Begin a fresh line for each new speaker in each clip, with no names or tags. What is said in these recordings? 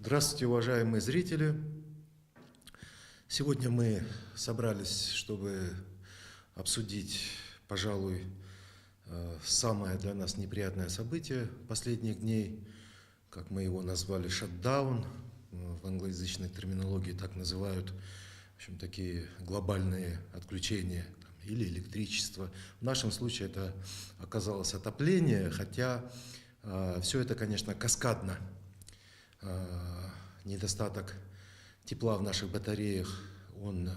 Здравствуйте, уважаемые зрители! Сегодня мы собрались, чтобы обсудить, пожалуй, самое для нас неприятное событие последних дней, как мы его назвали, шатдаун, в англоязычной терминологии так называют, в общем, такие глобальные отключения или электричество. В нашем случае это оказалось отопление, хотя все это, конечно, каскадно. Недостаток тепла в наших батареях, он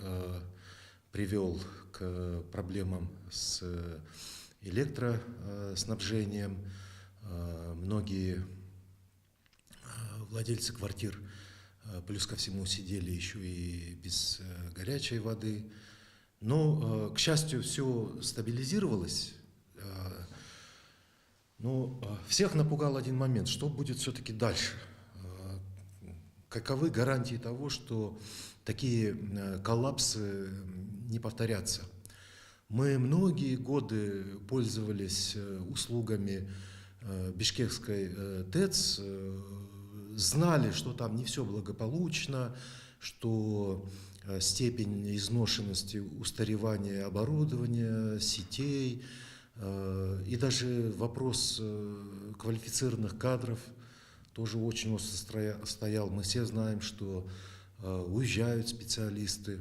привел к проблемам с электроснабжением. Многие владельцы квартир плюс ко всему сидели еще и без горячей воды. Но, к счастью, все стабилизировалось. Но всех напугал один момент, что будет все-таки дальше. Каковы гарантии того, что такие коллапсы не повторятся? Мы многие годы пользовались услугами бишкекской ТЭЦ, знали, что там не все благополучно, что степень изношенности, устаревания оборудования, сетей и даже вопрос квалифицированных кадров тоже очень остро стоял. Мы все знаем, что уезжают специалисты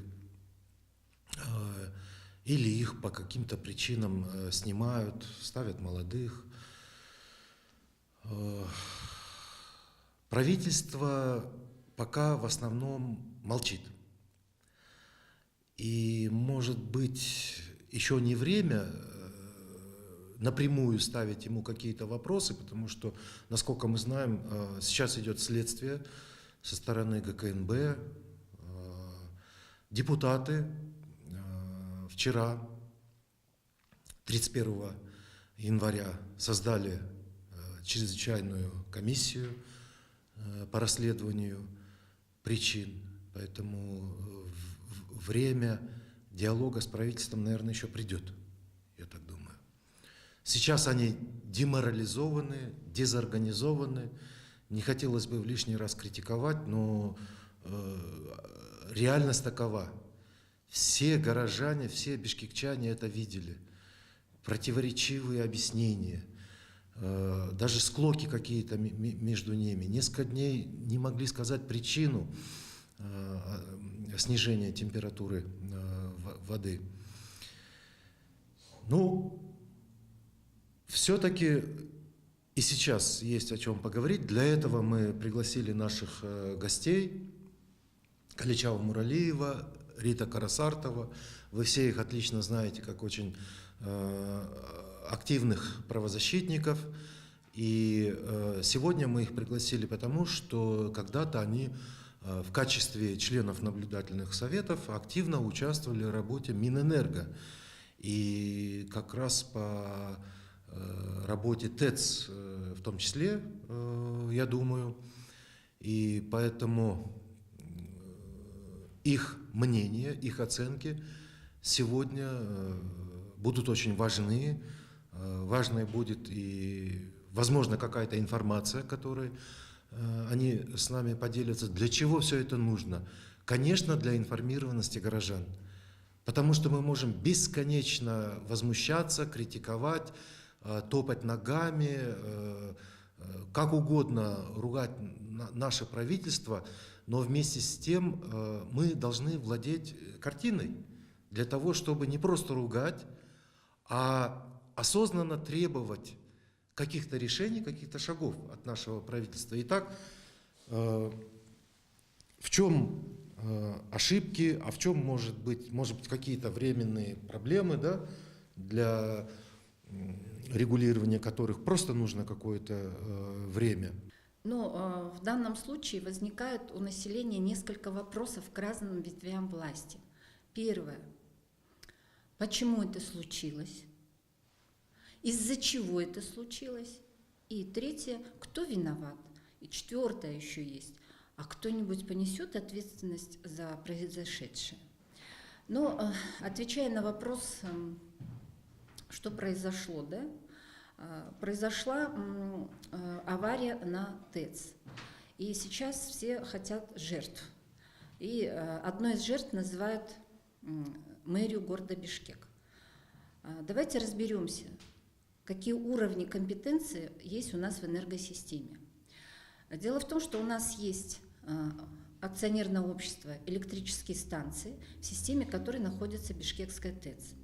или их по каким-то причинам снимают, ставят молодых. Правительство пока в основном молчит. И, может быть, еще не время напрямую ставить ему какие-то вопросы, потому что, насколько мы знаем, сейчас идет следствие со стороны ГКНБ. Депутаты вчера, 31 января, создали чрезвычайную комиссию по расследованию причин, поэтому время диалога с правительством, наверное, еще придет, я так думаю. Сейчас они деморализованы, дезорганизованы. Не хотелось бы лишний раз критиковать, но реальность такова. Все горожане, все бишкекчане это видели. Противоречивые объяснения, даже склоки какие-то между ними. Несколько дней не могли сказать причину снижения температуры воды. Ну, все-таки и сейчас есть о чем поговорить. Для этого мы пригласили наших гостей: Каличава Муралиева, Рита Карасартова. Вы все их отлично знаете как очень активных правозащитников. И сегодня мы их пригласили потому, что когда-то они в качестве членов наблюдательных советов активно участвовали в работе Минэнерго. И как раз по работе ТЭЦ в том числе, я думаю. И поэтому их мнение, их оценки сегодня будут очень важны. Важной будет и, возможно, какая-то информация, которой они с нами поделятся. Для чего все это нужно? Конечно, для информированности горожан. Потому что мы можем бесконечно возмущаться, критиковать, топать ногами, как угодно ругать наше правительство, но вместе с тем мы должны владеть картиной для того, чтобы не просто ругать, а осознанно требовать каких-то решений, каких-то шагов от нашего правительства. Итак, в чем ошибки, а в чем может быть какие-то временные проблемы, да, для регулирования которых просто нужно какое-то время.
Но в данном случае возникает у населения несколько вопросов к разным ветвям власти. Первое. Почему это случилось? Из-за чего это случилось? И третье. Кто виноват? И четвертое еще есть. А кто-нибудь понесет ответственность за произошедшее? Но, отвечая на вопрос, что произошло, да? Произошла авария на ТЭЦ. И сейчас все хотят жертв. И одной из жертв называют мэрию города Бишкек. Давайте разберемся, какие уровни компетенции есть у нас в энергосистеме. Дело в том, что у нас есть акционерное общество «Электрические станции», в системе которой находится Бишкекская ТЭЦ.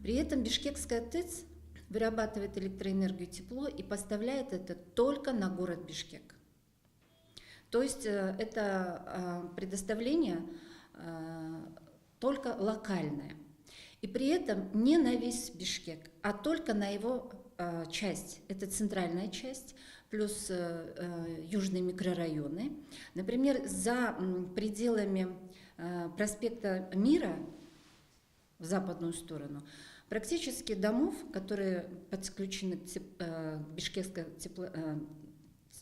При этом Бишкекская ТЭЦ вырабатывает электроэнергию и тепло и поставляет это только на город Бишкек. То есть это предоставление только локальное. И при этом не на весь Бишкек, а только на его часть. Это центральная часть, плюс южные микрорайоны. Например, за пределами проспекта Мира в западную сторону практически домов, которые подключены к Бишкекской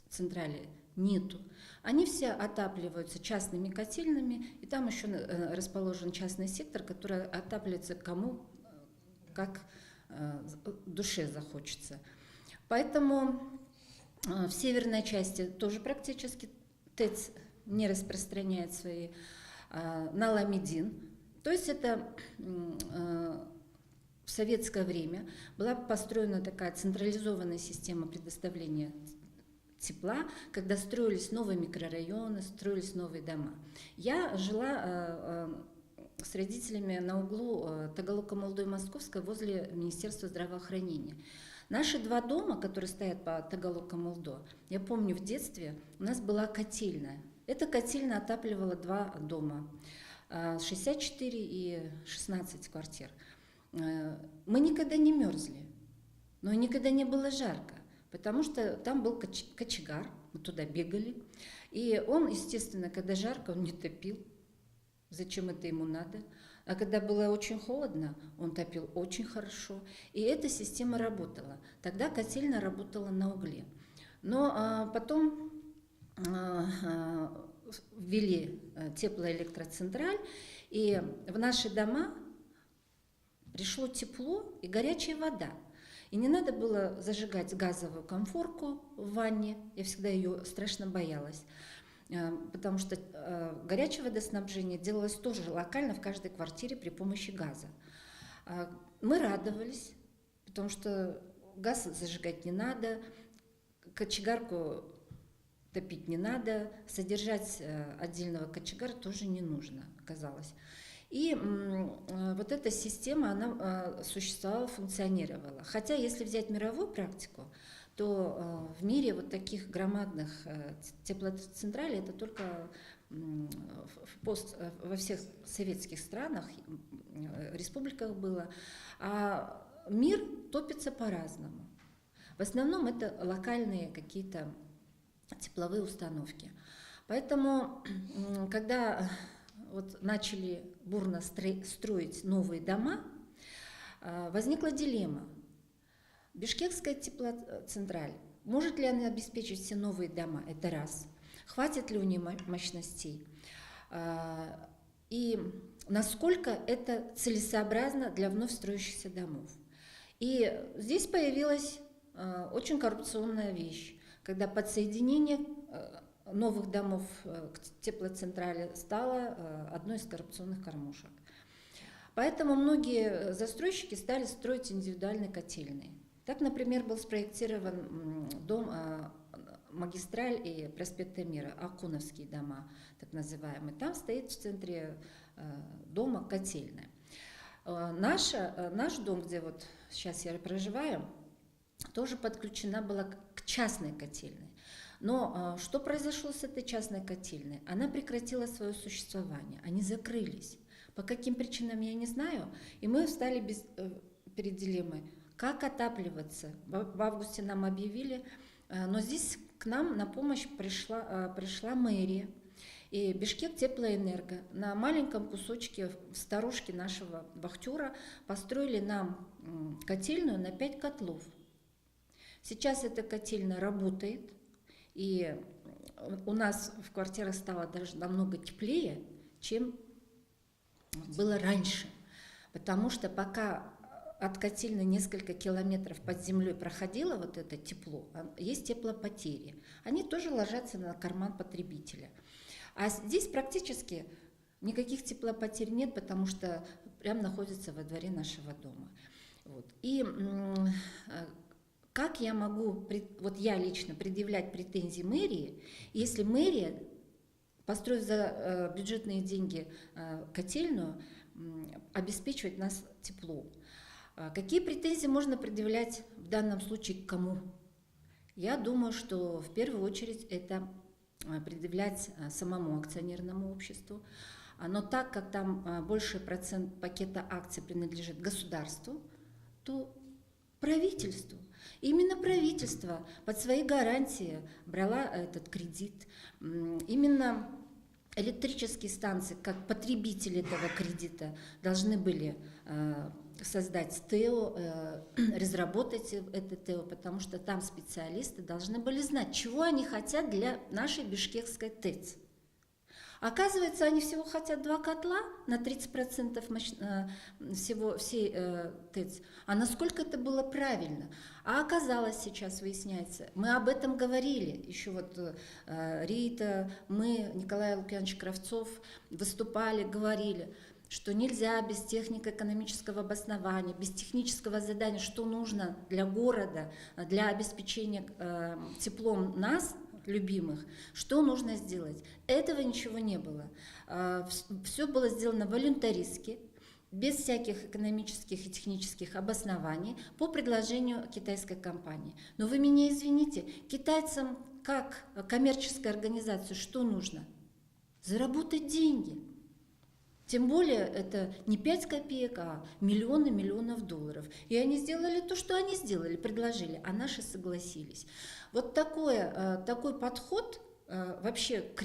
централи, нету. Они все отапливаются частными котельными, и там еще расположен частный сектор, который отапливается кому как душе захочется. Поэтому в северной части тоже практически ТЭЦ не распространяет свои на Ламедин. То есть это в советское время была построена такая централизованная система предоставления тепла, когда строились новые микрорайоны, строились новые дома. Я жила с родителями на углу Тагалука-Молдо и Московской возле Министерства здравоохранения. Наши два дома, которые стоят по Тагалука-Молдо, я помню, в детстве у нас была котельная. Эта котельная отапливала два дома, 64 и 16 квартир. Мы никогда не мерзли, но никогда не было жарко. Потому что там был кочегар, мы туда бегали, и он, естественно, когда жарко, он не топил, зачем это ему надо, а когда было очень холодно, он топил очень хорошо, и эта система работала. Тогда котельная работала на угле. Но потом ввели теплоэлектроцентраль, и в наши дома пришло тепло и горячая вода. И не надо было зажигать газовую конфорку в ванне, я всегда ее страшно боялась, потому что горячее водоснабжение делалось тоже локально в каждой квартире при помощи газа. Мы радовались, потому что газ зажигать не надо, кочегарку топить не надо, содержать отдельного кочегара тоже не нужно, оказалось. И вот эта система, она существовала, функционировала. Хотя, если взять мировую практику, то в мире вот таких громадных теплоцентралей это только во всех советских странах, республиках было. А мир топится по-разному. В основном это локальные какие-то тепловые установки. Поэтому, когда вот начали бурно строить новые дома, возникла дилемма. Бишкекская теплоцентраль, может ли она обеспечить все новые дома? Это раз. Хватит ли у нее мощностей? И насколько это целесообразно для вновь строящихся домов? И здесь появилась очень коррупционная вещь, когда подсоединение новых домов к теплоцентрали стало одной из коррупционных кормушек. Поэтому многие застройщики стали строить индивидуальные котельные. Так, например, был спроектирован дом Магистраль и проспекта Мира, Акуновские дома, так называемые. Там стоит в центре дома котельная. Наш дом, где вот сейчас я проживаю, тоже подключена была к частной котельной. Но что произошло с этой частной котельной? Она прекратила свое существование, они закрылись. По каким причинам, я не знаю. И мы встали перед дилеммой, как отапливаться. В августе нам объявили, но здесь к нам на помощь пришла мэрия. И Бишкек Теплоэнерго на маленьком кусочке в сторожке нашего вахтера построили нам котельную на 5 котлов. Сейчас эта котельная работает. И у нас в квартирах стало даже намного теплее, чем было раньше. Потому что пока от котельной несколько километров под землей проходило вот это тепло, есть теплопотери. Они тоже ложатся на карман потребителя. А здесь практически никаких теплопотерь нет, потому что прям находится во дворе нашего дома. Вот. И как я могу, вот я лично, предъявлять претензии мэрии, если мэрия, построив за бюджетные деньги котельную, обеспечивает нас теплом? Какие претензии можно предъявлять в данном случае к кому? Я думаю, что в первую очередь это предъявлять самому акционерному обществу. Но так как там больший процент пакета акций принадлежит государству, то правительству. Именно правительство под свои гарантии брало этот кредит. Именно электрические станции, как потребители этого кредита, должны были создать ТЭО, разработать это ТЭО, потому что там специалисты должны были знать, чего они хотят для нашей бишкекской ТЭЦ. Оказывается, они всего хотят 2 котла на 30% всей ТЭЦ. А насколько это было правильно? А оказалось, сейчас выясняется, мы об этом говорили, еще вот Рита, мы, Николай Лукьянович Кравцов выступали, говорили, что нельзя без технико-экономического обоснования, без технического задания, что нужно для города, для обеспечения теплом нас, любимых, что нужно сделать. Этого ничего не было. Все было сделано волюнтаристски, без всяких экономических и технических обоснований по предложению китайской компании. Но вы меня извините, китайцам как коммерческой организации что нужно? Заработать деньги. Тем более это не 5 копеек, а миллионов долларов. И они сделали то, что они сделали, предложили, а наши согласились. Вот такой подход вообще к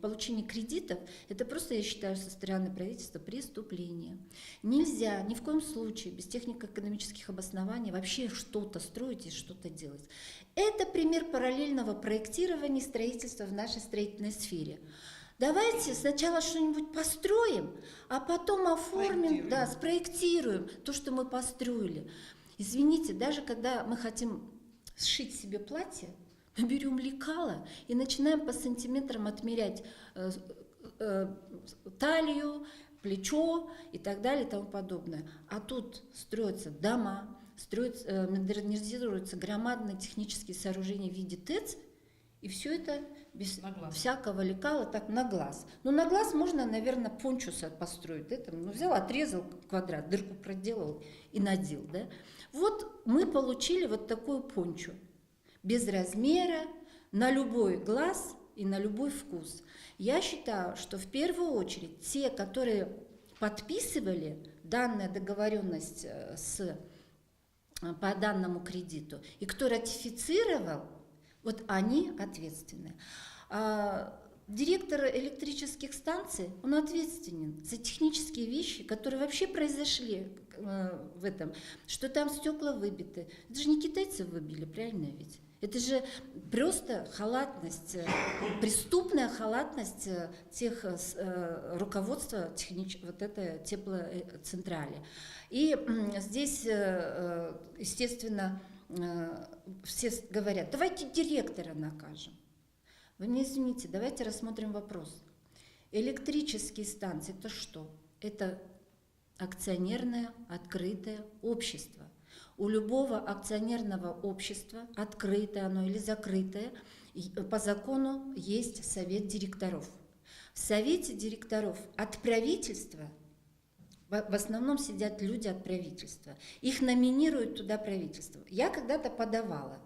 получению кредитов, это просто, я считаю, со стороны правительства преступление. Нельзя ни в коем случае без технико-экономических обоснований вообще что-то строить и что-то делать. Это пример параллельного проектирования и строительства в нашей строительной сфере. Давайте сначала что-нибудь построим, а потом оформим, спроектируем то, что мы построили. Извините, даже когда мы хотим сшить себе платье, мы берем лекало и начинаем по сантиметрам отмерять талию, плечо и так далее и тому подобное. А тут строятся дома, модернизируются громадные технические сооружения в виде ТЭЦ, и все это без всякого лекала, так на глаз. Но на глаз можно, наверное, пончуса построить. Взял, отрезал квадрат, дырку проделал и надел. Да? Вот мы получили вот такую пончу. Без размера, на любой глаз и на любой вкус. Я считаю, что в первую очередь те, которые подписывали данную договоренность по данному кредиту и кто ратифицировал, вот они ответственны. Директор электрических станций, он ответственен за технические вещи, которые вообще произошли в этом, что там стекла выбиты. Это же не китайцы выбили, правильно ведь? Это же просто халатность, преступная халатность тех руководства вот этой теплоцентрали. И здесь, естественно, все говорят, давайте директора накажем. Вы мне извините, давайте рассмотрим вопрос. Электрические станции – это что? Это акционерное открытое общество. У любого акционерного общества, открытое оно или закрытое, по закону есть совет директоров. В совете директоров от правительства в основном сидят люди от правительства. Их номинирует туда правительство. Я когда-то подавала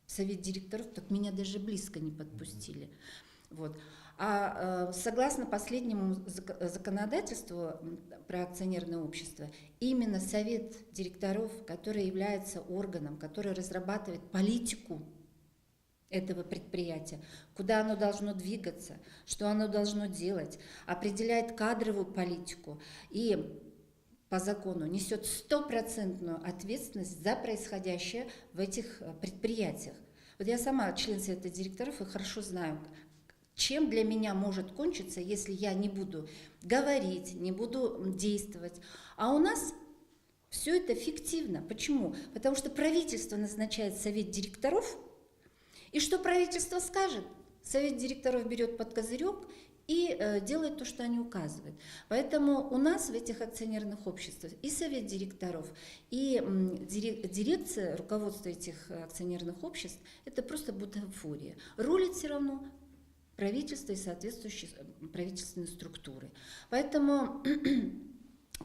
в совет директоров, так меня даже близко не подпустили. Вот. А согласно последнему законодательству про акционерное общество, именно совет директоров, который является органом, который разрабатывает политику этого предприятия, куда оно должно двигаться, что оно должно делать, определяет кадровую политику и по закону несет 100% ответственность за происходящее в этих предприятиях. Вот я сама член совета директоров и хорошо знаю, чем для меня может кончиться, если я не буду говорить, не буду действовать. А у нас все это фиктивно. Почему? Потому что правительство назначает совет директоров, и что правительство скажет, совет директоров берет под козырек и делает то, что они указывают. Поэтому у нас в этих акционерных обществах и совет директоров, и дирекция, руководство этих акционерных обществ, это просто бутафория. Рулит все равно правительство и соответствующие правительственные структуры. Поэтому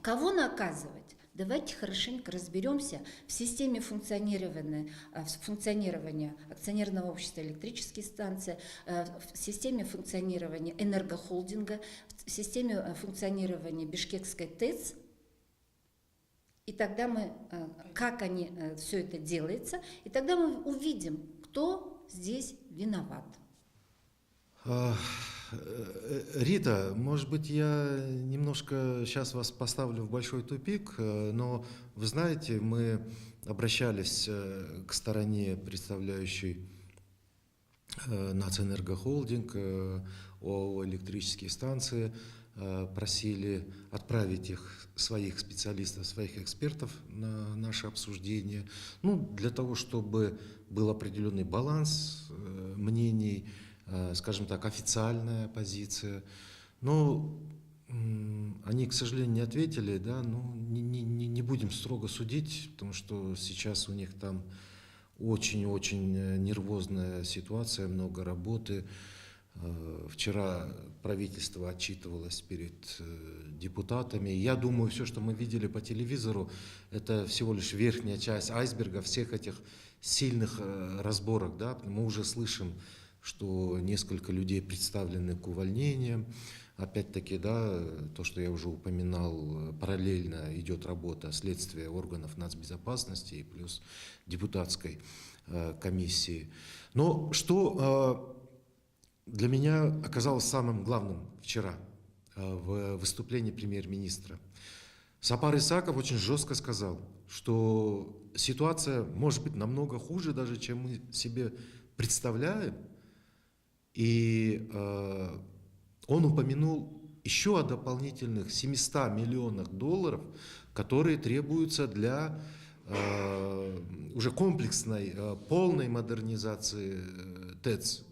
кого наказывать? Давайте хорошенько разберемся в системе функционирования акционерного общества «Электрические станции», в системе функционирования энергохолдинга, в системе функционирования Бишкекской ТЭЦ. И тогда мы, как все это делается, и тогда мы увидим, кто здесь виноват.
Рита, может быть, я немножко сейчас вас поставлю в большой тупик, но вы знаете, мы обращались к стороне, представляющей Нацэнергохолдинг, ОАО «Электрические станции», просили отправить своих специалистов, своих экспертов на наше обсуждение, для того, чтобы был определенный баланс мнений, скажем так, официальная позиция. Но они, к сожалению, не ответили, да, не будем строго судить, потому что сейчас у них там очень-очень нервозная ситуация, много работы. Вчера правительство отчитывалось перед депутатами. Я думаю, все, что мы видели по телевизору, это всего лишь верхняя часть айсберга всех этих сильных разборок, да, мы уже слышим, что несколько людей представлены к увольнениям. Опять-таки, да, то, что я уже упоминал, параллельно идет работа следствия органов нацбезопасности и плюс депутатской комиссии. Но что для меня оказалось самым главным вчера в выступлении премьер-министра? Сапар Исаков очень жестко сказал, что ситуация может быть намного хуже даже, чем мы себе представляем. И он упомянул еще о дополнительных 700 миллионах долларов, которые требуются для уже комплексной, полной модернизации ТЭЦ.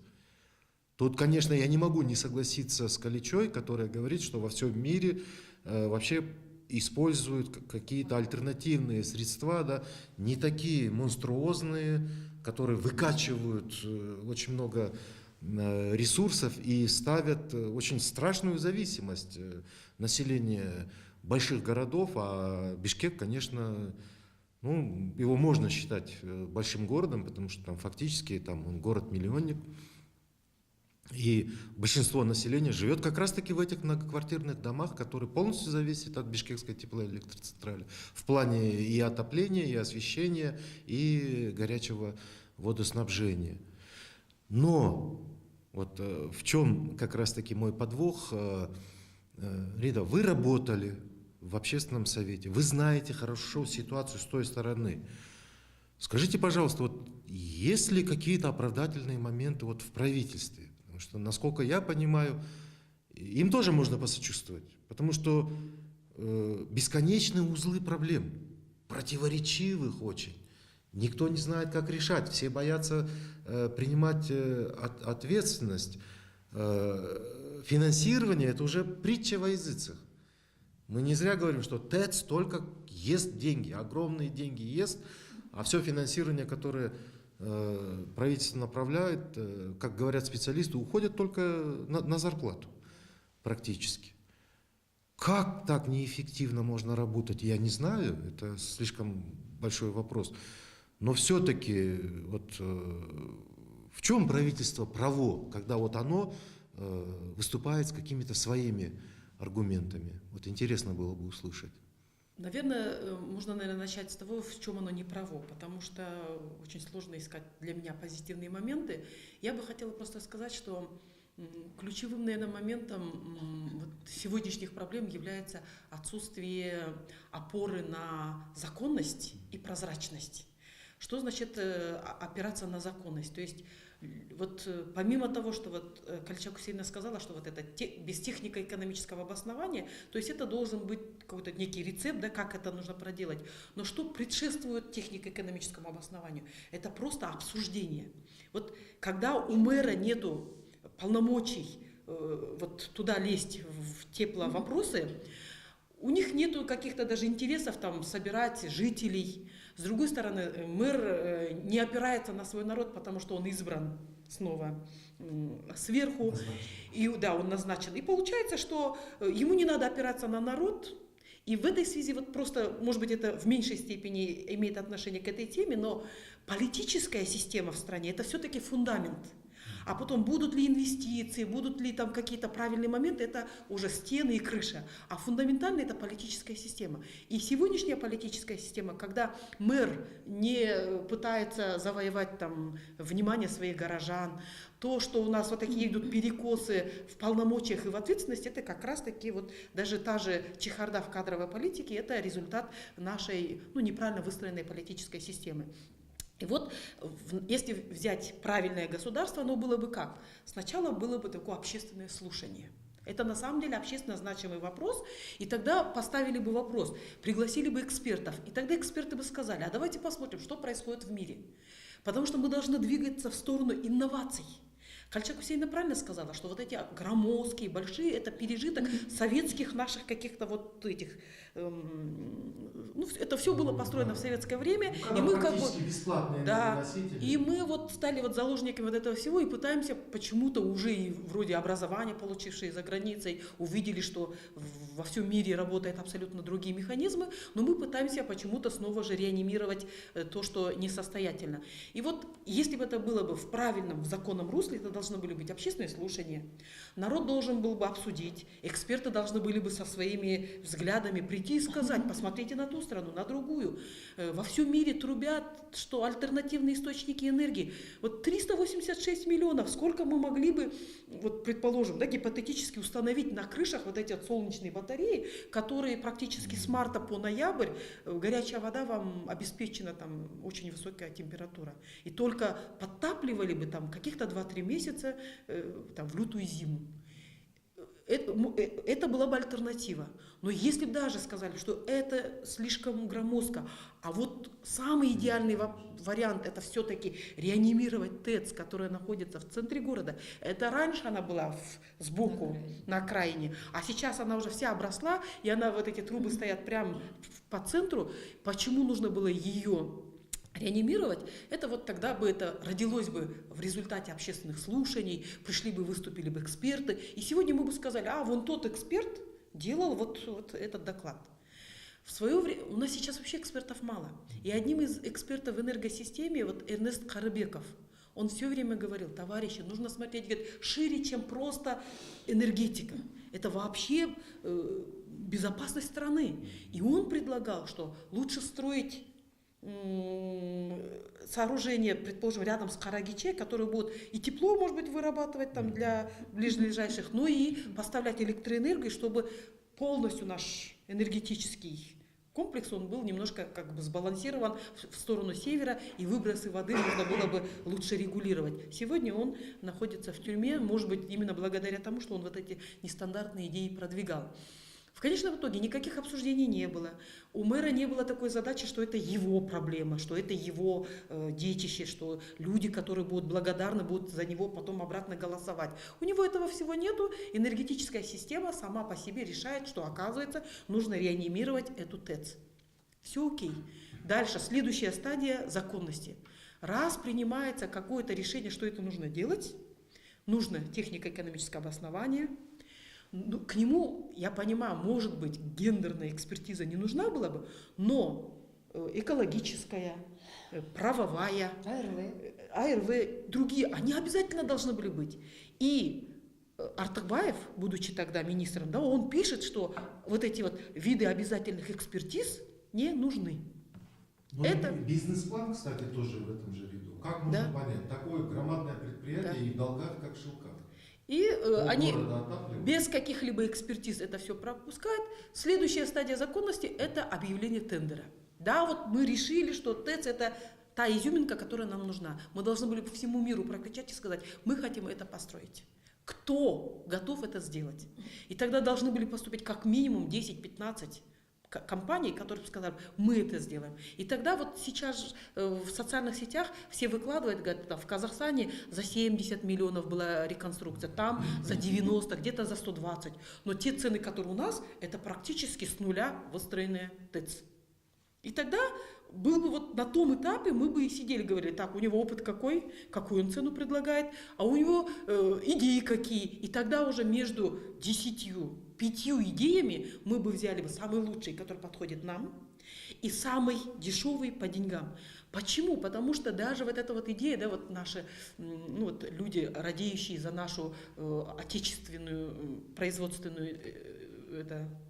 Тут, конечно, я не могу не согласиться с Каличой, которая говорит, что во всем мире вообще используют какие-то альтернативные средства, да, не такие монструозные, которые выкачивают очень много ресурсов и ставят очень страшную зависимость населения больших городов, а Бишкек, конечно, его можно считать большим городом, потому что там фактически он город-миллионник, и большинство населения живет как раз-таки в этих многоквартирных домах, которые полностью зависят от Бишкекской теплоэлектроцентрали в плане и отопления, и освещения, и горячего водоснабжения. Но вот в чем как раз-таки мой подвох, Рита, вы работали в общественном совете, вы знаете хорошо ситуацию с той стороны. Скажите, пожалуйста, вот есть ли какие-то оправдательные моменты в правительстве? Потому что, насколько я понимаю, им тоже можно посочувствовать, потому что бесконечные узлы проблем, противоречивых очень. Никто не знает, как решать, все боятся принимать ответственность. Финансирование – это уже притча во языцах. Мы не зря говорим, что ТЭЦ только ест деньги, огромные деньги ест, а все финансирование, которое правительство направляет, как говорят специалисты, уходит только на зарплату практически. Как так неэффективно можно работать, я не знаю, это слишком большой вопрос. Но все-таки в чем правительство право, когда оно выступает с какими-то своими аргументами? Интересно было бы услышать.
Наверное, можно, начать с того, в чем оно не право, потому что очень сложно искать для меня позитивные моменты. Я бы хотела просто сказать, что ключевым, наверное, моментом сегодняшних проблем является отсутствие опоры на законность и прозрачность. Что значит опираться на законность? То есть Вот помимо того, что вот Колчак Хусейна сказала, что вот это без технико-экономического обоснования, то есть это должен быть какой-то некий рецепт, да, как это нужно проделать. Но что предшествует технико-экономическому обоснованию? Это просто обсуждение. Вот когда у мэра нету полномочий вот туда лезть в тепловопросы, у них нету каких-то даже интересов там собирать жителей. С другой стороны, мэр не опирается на свой народ, потому что он избран снова сверху. И, да, он назначен. И получается, что ему не надо опираться на народ. И в этой связи вот просто, может быть, это в меньшей степени имеет отношение к этой теме, но политическая система в стране – это все-таки фундамент. А потом, будут ли инвестиции, будут ли там какие-то правильные моменты, это уже стены и крыша. А фундаментально это политическая система. И сегодняшняя политическая система, когда мэр не пытается завоевать там внимание своих горожан, то, что у нас вот такие идут перекосы в полномочиях и в ответственности, это как раз таки вот даже та же чехарда в кадровой политике, это результат нашей неправильно выстроенной политической системы. И вот, если взять правильное государство, оно было бы как? Сначала было бы такое общественное слушание. Это на самом деле общественно значимый вопрос, и тогда поставили бы вопрос, пригласили бы экспертов, и тогда эксперты бы сказали, а давайте посмотрим, что происходит в мире. Потому что мы должны двигаться в сторону инноваций. Колчак Хусейна правильно сказала, что вот эти громоздкие, большие, это пережиток советских наших каких-то вот этих, это все было построено в советское время, и мы как бы, да, и мы вот стали вот заложниками вот этого всего и пытаемся почему-то уже и вроде образования, получившие за границей, увидели, что во всем мире работают абсолютно другие механизмы, но мы пытаемся почему-то снова же реанимировать то, что несостоятельно. И вот если бы это было бы в правильном, в законном русле, это должны были быть общественные слушания, народ должен был бы обсудить, эксперты должны были бы со своими взглядами прийти и сказать, посмотрите на ту страну, на другую. Во всем мире трубят, что альтернативные источники энергии. Вот 386 миллионов, сколько мы могли бы, вот предположим, да, гипотетически установить на крышах вот эти вот солнечные батареи, которые практически с марта по ноябрь, горячая вода вам обеспечена, там очень высокая температура. И только подтапливали бы там каких-то 2-3 месяца там, в лютую зиму. Это была бы альтернатива. Но если бы даже сказали, что это слишком громоздко, а вот самый идеальный вариант это все-таки реанимировать ТЭЦ, которая находится в центре города. Это раньше она была сбоку, на окраине, а сейчас она уже вся обросла, и она вот эти трубы стоят прямо по центру. Почему нужно было ее реанимировать, это вот тогда бы это родилось бы в результате общественных слушаний, пришли бы, выступили бы эксперты, и сегодня мы бы сказали, а вон тот эксперт делал вот этот доклад. В свое время, у нас сейчас вообще экспертов мало, и одним из экспертов в энергосистеме, вот Эрнест Карыбеков, он все время говорил, товарищи, нужно смотреть, говорит, шире, чем просто энергетика, это вообще безопасность страны, и он предлагал, что лучше строить сооружение, предположим, рядом с Карагиче, которые будут и тепло, может быть, вырабатывать там для ближайших, но и поставлять электроэнергию, чтобы полностью наш энергетический комплекс, он был немножко как бы сбалансирован в сторону севера, и выбросы воды можно было бы лучше регулировать. Сегодня он находится в тюрьме, может быть, именно благодаря тому, что он вот эти нестандартные идеи продвигал. В конечном итоге никаких обсуждений не было. У мэра не было такой задачи, что это его проблема, что это его детище, что люди, которые будут благодарны, будут за него потом обратно голосовать. У него этого всего нету. Энергетическая система сама по себе решает, что, оказывается, нужно реанимировать эту ТЭЦ. Все окей. Дальше, следующая стадия законности. Раз принимается какое-то решение, что это нужно делать, нужно технико-экономическое обоснование. К нему, я понимаю, может быть, гендерная экспертиза не нужна была бы, но экологическая, правовая, АРВ, другие, они обязательно должны были быть. И Артыкбаев, будучи тогда министром, да, он пишет, что вот эти вот виды обязательных экспертиз не нужны.
Но это бизнес-план, кстати, тоже в этом же ряду. Как можно понять, такое громадное предприятие и в долгах, как Шелках.
И они без каких-либо экспертиз это все пропускают. Следующая стадия законности – это объявление тендера. Да, вот мы решили, что ТЭЦ – это та изюминка, которая нам нужна. Мы должны были по всему миру прокричать и сказать, мы хотим это построить. Кто готов это сделать? И тогда должны были поступить как минимум 10-15 компаний, которые сказали, мы это сделаем. И тогда вот сейчас в социальных сетях все выкладывают, говорят, в Казахстане за 70 миллионов была реконструкция, там за 90, где-то за 120. Но те цены, которые у нас, это практически с нуля выстроенные ТЭЦ. И тогда был бы вот на том этапе, мы бы и сидели, говорили, так, у него опыт какой, какую он цену предлагает, а у него идеи какие. И тогда уже между 10-5 идеями мы бы взяли бы самый лучший, который подходит нам, и самый дешевый по деньгам. Почему? Потому что даже вот эта вот идея, да, вот наши вот люди, радеющие за нашу отечественную производственную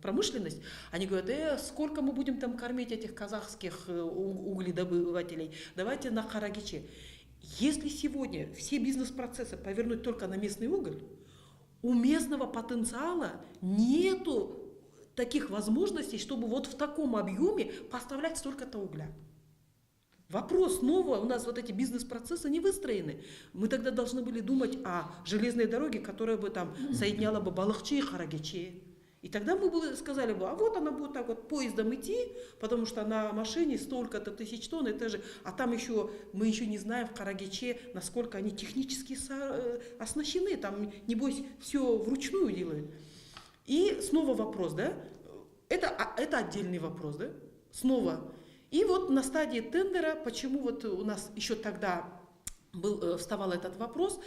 промышленность, они говорят, сколько мы будем там кормить этих казахских угледобывателей, давайте на Карагиче. Если сегодня все бизнес-процессы повернуть только на местный уголь, у местного потенциала нету таких возможностей, чтобы вот в таком объеме поставлять столько-то угля. Вопрос снова, у нас вот эти бизнес-процессы не выстроены. Мы тогда должны были думать о железной дороге, которая бы там соединяла бы Балахчи и Карагичи. И тогда мы бы сказали бы, а вот она будет так вот поездом идти, потому что на машине столько-то тысяч тонн, это же, а там еще, мы еще не знаем в Карагиче, насколько они технически оснащены, там, небось, все вручную делают. И снова вопрос, да, это отдельный вопрос, да, снова. И вот на стадии тендера, почему вот у нас еще тогда вставал этот вопрос.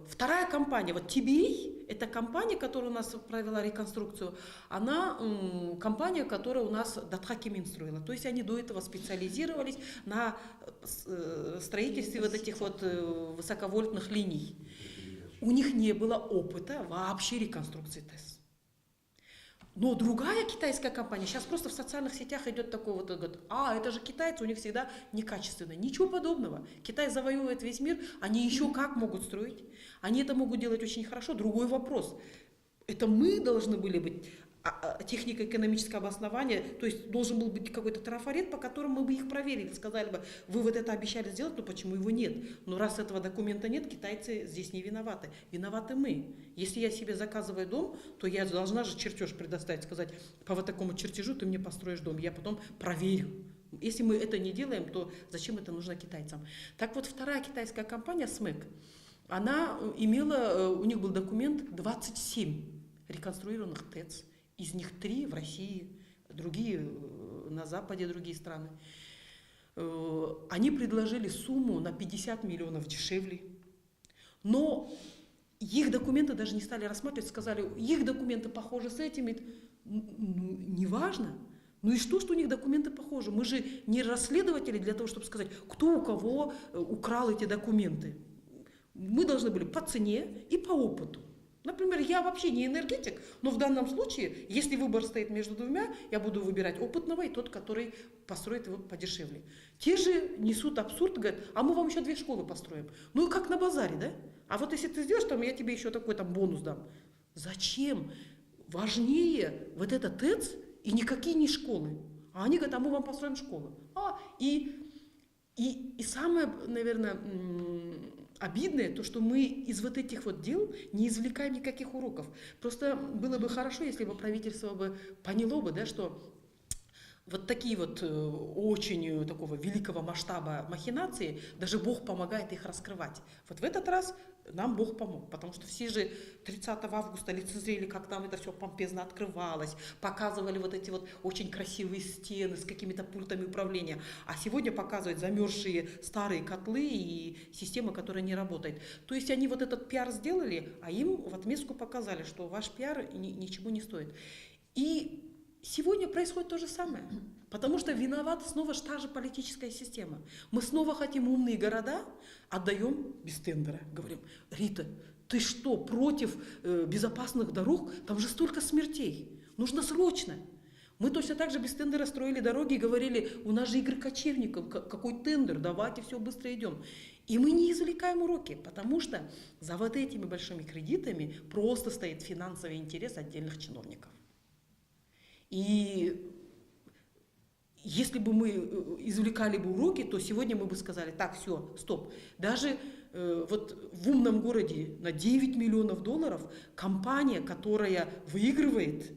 Вторая компания, вот TBA, это компания, которая у нас провела реконструкцию, она компания, которая у нас Датхакимин строила. То есть они до этого специализировались на строительстве вот этих вот высоковольтных линий. У них не было опыта вообще реконструкции ТЭС. Но другая китайская компания, сейчас просто в социальных сетях идет такой вот, говорит, это же китайцы, у них всегда некачественно. Ничего подобного. Китай завоевывает весь мир, они еще как могут строить. Они это могут делать очень хорошо. Другой вопрос. Это мы должны были быть, технико-экономическое обоснование, то есть должен был быть какой-то трафарет, по которому мы бы их проверили, сказали бы, вы вот это обещали сделать, но почему его нет? Но раз этого документа нет, китайцы здесь не виноваты. Виноваты мы. Если я себе заказываю дом, то я должна же чертеж предоставить, сказать, по вот такому чертежу ты мне построишь дом, я потом проверю. Если мы это не делаем, то зачем это нужно китайцам? Так вот, вторая китайская компания, СМЭК, она имела, у них был документ 27 реконструированных ТЭЦ. Из них 3 в России, другие на Западе, другие страны. Они предложили сумму на 50 миллионов дешевле. Но их документы даже не стали рассматривать, сказали, их документы похожи с этими. Неважно. Ну и что у них документы похожи? Мы же не расследователи для того, чтобы сказать, кто у кого украл эти документы. Мы должны были по цене и по опыту. Например, я вообще не энергетик, но в данном случае, если выбор стоит между двумя, я буду выбирать опытного и тот, который построит его подешевле. Те же несут абсурд, говорят, а мы вам еще 2 школы построим. Ну, как на базаре, да? А вот если ты сделаешь, там, я тебе еще такой там бонус дам. Зачем? Важнее вот этот ТЭЦ и никакие не школы. А они говорят, а мы вам построим школы. И самое, наверное, обидное, то, что мы из вот этих вот дел не извлекаем никаких уроков. Просто было бы хорошо, если бы правительство бы поняло бы, да, что вот такие вот очень такого великого масштаба махинации, даже Бог помогает их раскрывать. Вот в этот раз нам Бог помог, потому что все же 30 августа лицезрели, как там это все помпезно открывалось, показывали вот эти вот очень красивые стены с какими-то пультами управления, а сегодня показывают замерзшие старые котлы и система, которая не работает. То есть они вот этот пиар сделали, а им в отместку показали, что ваш пиар ничего не стоит. И сегодня происходит то же самое, потому что виновата снова та же политическая система. Мы снова хотим умные города, отдаем без тендера. Говорим, Рита, ты что, против безопасных дорог? Там же столько смертей. Нужно срочно. Мы точно так же без тендера строили дороги и говорили, у нас же игры кочевников, какой тендер, давайте все быстро идем. И мы не извлекаем уроки, потому что за вот этими большими кредитами просто стоит финансовый интерес отдельных чиновников. И если бы мы извлекали бы уроки, то сегодня мы бы сказали, так, все, стоп. Даже вот в умном городе на 9 миллионов долларов компания, которая выигрывает,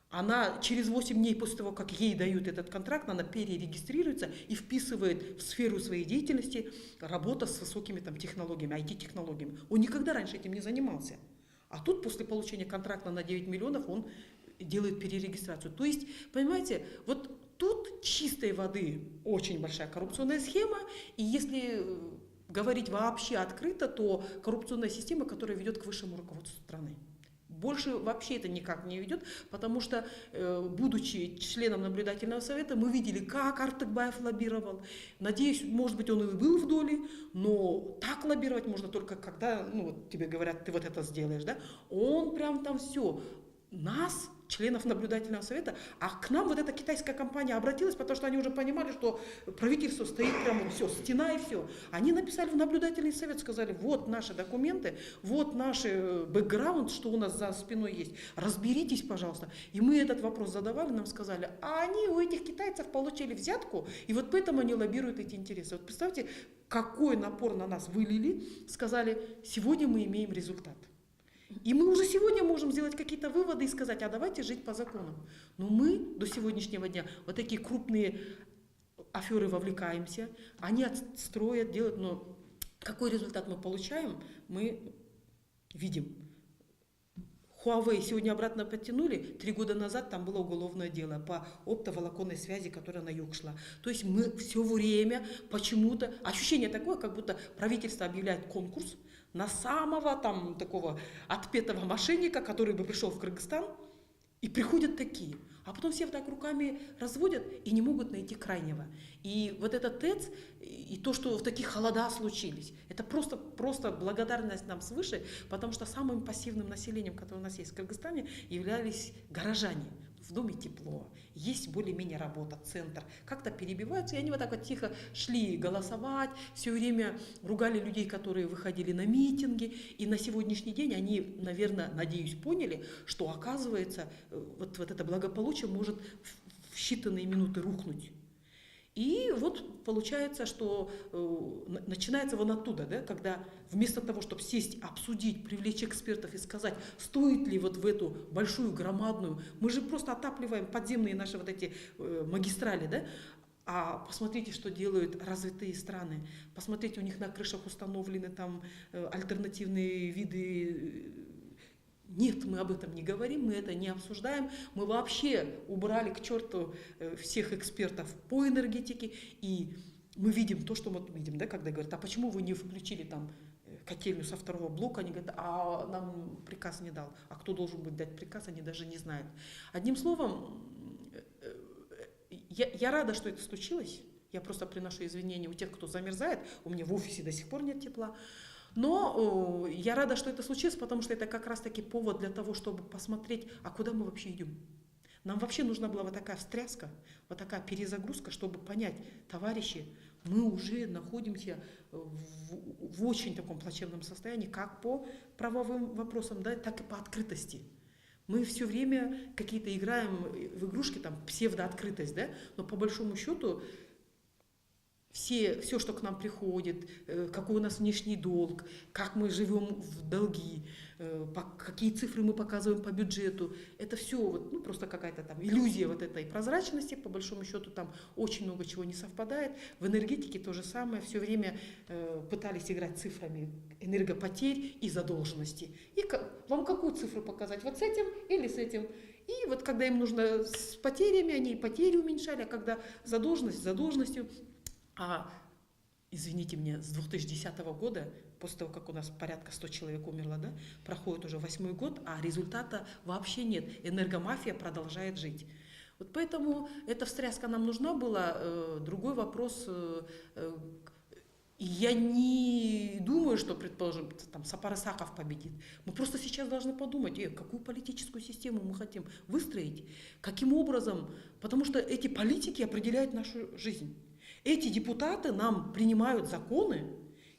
она через 8 дней после того, как ей дают этот контракт, она перерегистрируется и вписывает в сферу своей деятельности работа с высокими там, технологиями, IT-технологиями. Он никогда раньше этим не занимался. А тут после получения контракта на 9 миллионов он делает перерегистрацию. То есть, понимаете, вот тут чистой воды очень большая коррупционная схема, и если говорить вообще открыто, то коррупционная система, которая ведет к высшему руководству страны. Больше вообще это никак не ведет, потому что, будучи членом наблюдательного совета, мы видели, как Артыкбаев лоббировал. Надеюсь, может быть, он и был в доле, но так лоббировать можно только когда, ну, вот тебе говорят, ты вот это сделаешь, да? Он прям там все. Нас, членов наблюдательного совета, а к нам вот эта китайская компания обратилась, потому что они уже понимали, что правительство стоит прямо все, стена и все. Они написали в наблюдательный совет, сказали, вот наши документы, вот наш бэкграунд, что у нас за спиной есть, разберитесь, пожалуйста. И мы этот вопрос задавали, нам сказали, а они у этих китайцев получили взятку, и вот поэтому они лоббируют эти интересы. Вот представьте, какой напор на нас вылили, сказали, сегодня мы имеем результат. И мы уже сегодня можем сделать какие-то выводы и сказать, а давайте жить по законам. Но мы до сегодняшнего дня вот такие крупные аферы вовлекаемся, они отстроят, делают, но какой результат мы получаем, мы видим. Huawei сегодня обратно подтянули, 3 года назад там было уголовное дело по оптоволоконной связи, которая на юг шла. То есть мы все время почему-то, ощущение такое, как будто правительство объявляет конкурс на самого там такого отпетого мошенника, который бы пришел в Кыргызстан, и приходят такие. А потом все вот так руками разводят и не могут найти крайнего. И вот этот ТЭЦ, и то, что в таких холода случились, это просто благодарность нам свыше, потому что самым пассивным населением, которое у нас есть в Кыргызстане, являлись горожане. В доме тепло, есть более-менее работа, центр. Как-то перебиваются, и они вот так вот тихо шли голосовать, все время ругали людей, которые выходили на митинги. И на сегодняшний день они, наверное, надеюсь, поняли, что, оказывается, вот это благополучие может в считанные минуты рухнуть. И вот получается, что начинается вон оттуда, да, когда вместо того, чтобы сесть, обсудить, привлечь экспертов и сказать, стоит ли вот в эту большую, громадную, мы же просто отапливаем подземные наши вот эти магистрали, да, а посмотрите, что делают развитые страны, посмотрите, у них на крышах установлены там альтернативные виды. Нет, мы об этом не говорим, мы это не обсуждаем. Мы вообще убрали к черту всех экспертов по энергетике, и мы видим то, что мы видим, да, когда говорят, а почему вы не включили там котельную со 2-го блока? Они говорят, а нам приказ не дал. А кто должен быть дать приказ, они даже не знают. Одним словом, я рада, что это случилось. Я просто приношу извинения у тех, кто замерзает. У меня в офисе до сих пор нет тепла. Но я рада, что это случилось, потому что это как раз-таки повод для того, чтобы посмотреть, а куда мы вообще идем. Нам вообще нужна была вот такая встряска, вот такая перезагрузка, чтобы понять, товарищи, мы уже находимся в очень таком плачевном состоянии, как по правовым вопросам, да, так и по открытости. Мы все время какие-то играем в игрушки, там, псевдооткрытость, да, но по большому счету все, что к нам приходит, какой у нас внешний долг, как мы живем в долги, какие цифры мы показываем по бюджету, это все вот, ну, просто какая-то там иллюзия вот этой прозрачности, по большому счету там очень много чего не совпадает. В энергетике то же самое, все время пытались играть цифрами энергопотерь и задолженности. И вам какую цифру показать, вот с этим или с этим? И вот когда им нужно с потерями, они и потери уменьшали, а когда задолженность задолженностью. А, извините меня, с 2010 года, после того, как у нас порядка 100 человек умерло, да, проходит уже 8-й год, а результата вообще нет. Энергомафия продолжает жить. Вот поэтому эта встряска нам нужна была. Другой вопрос, я не думаю, что, предположим, там Сапар Исаков победит. Мы просто сейчас должны подумать, какую политическую систему мы хотим выстроить, каким образом, потому что эти политики определяют нашу жизнь. Эти депутаты нам принимают законы,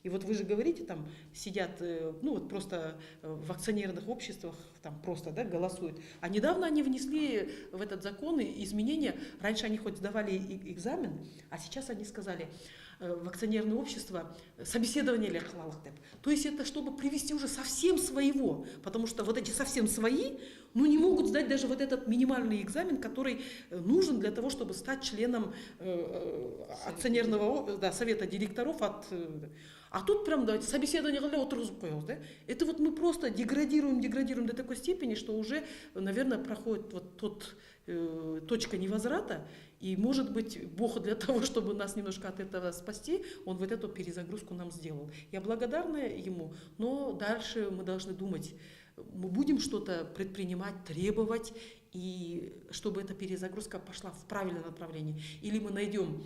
И вот вы же говорите, там сидят, ну вот просто в акционерных обществах, там просто, да, голосуют. А недавно они внесли в этот закон изменения. Раньше они хоть сдавали экзамен, а сейчас они сказали, в акционерное общество собеседование или халалахтеп. То есть это чтобы привести уже совсем своего, потому что вот эти совсем свои, ну не могут сдать даже вот этот минимальный экзамен, который нужен для того, чтобы стать членом акционерного, да, совета директоров а тут прям давайте собеседование да? Это вот мы просто деградируем до такой степени, что уже, наверное, проходит вот точка невозврата, и, может быть, Бог для того, чтобы нас немножко от этого спасти, Он вот эту перезагрузку нам сделал. Я благодарна Ему, но дальше мы должны думать, мы будем что-то предпринимать, требовать, и чтобы эта перезагрузка пошла в правильное направление. Или мы найдем